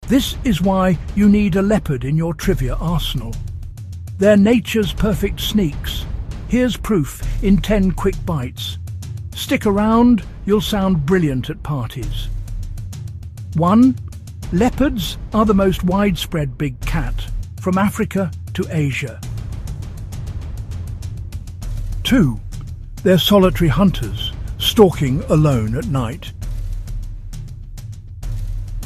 This is why you need a leopard in your trivia arsenal. They're nature's perfect sneaks. Here's proof in 10 quick bites. Stick around, you'll sound brilliant at parties. 1. Leopards are the most widespread big cat, from Africa to Asia. 2. They're solitary hunters, stalking alone at night.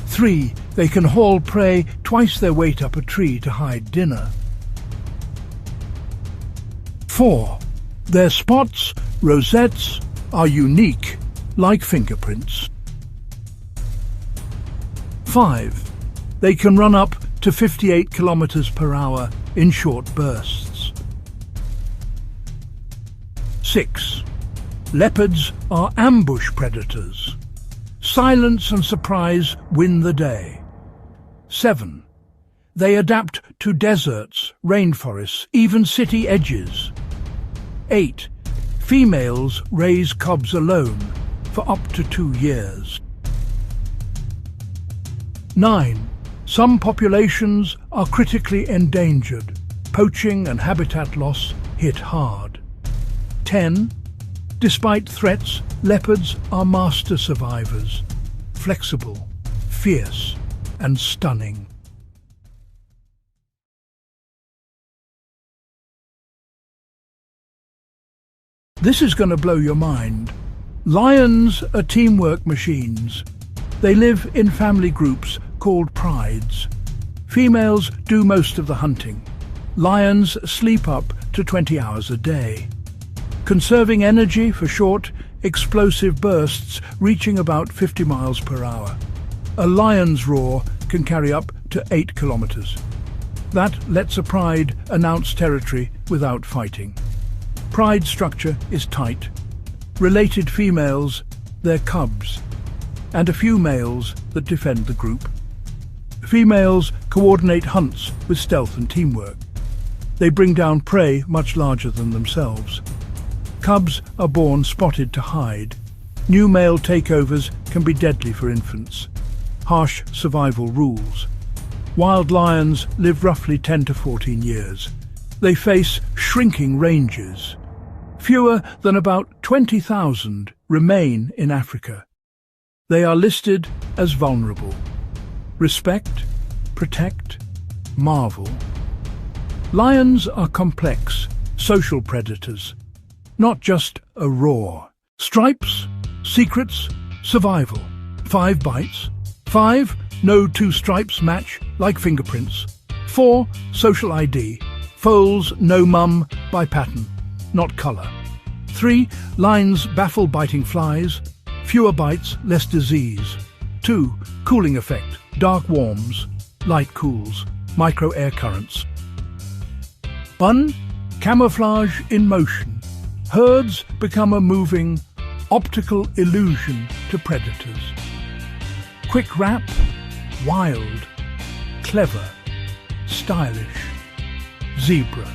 3. They can haul prey twice their weight up a tree to hide dinner. 4. Their spots, rosettes, are unique, like fingerprints. 5. They can run up to 58 kilometers per hour in short bursts. 6. Leopards are ambush predators. Silence and surprise win the day. 7. They adapt to deserts, rainforests, even city edges. 8. Females raise cubs alone for up to 2 years. 9. Some populations are critically endangered. Poaching and habitat loss hit hard. 10. Despite threats, leopards are master survivors. Flexible, fierce, and stunning. This is going to blow your mind. Lions are teamwork machines. They live in family groups called prides. Females do most of the hunting. Lions sleep up to 20 hours a day, conserving energy for short, explosive bursts reaching about 50 miles per hour. A lion's roar can carry up to 8 kilometers. That lets a pride announce territory without fighting. Pride structure is tight. Related females, their cubs, and a few males that defend the group. Females coordinate hunts with stealth and teamwork. They bring down prey much larger than themselves. Cubs are born spotted to hide. New male takeovers can be deadly for infants. Harsh survival rules. Wild lions live roughly 10 to 14 years. They face shrinking ranges. Fewer than about 20,000 remain in Africa. They are listed as vulnerable. Respect, protect, marvel. Lions are complex, social predators, not just a roar. Stripes, secrets, survival. 5 bites. 5, no 2 stripes match like fingerprints. 4, social ID. Foals know mum by pattern, not colour. 3, lines baffle biting flies. Fewer bites, less disease. 2, cooling effect. Dark warms, light cools, micro air currents. 1, camouflage in motion. Herds become a moving, optical illusion to predators. Quick rap, wild, clever, stylish, zebra.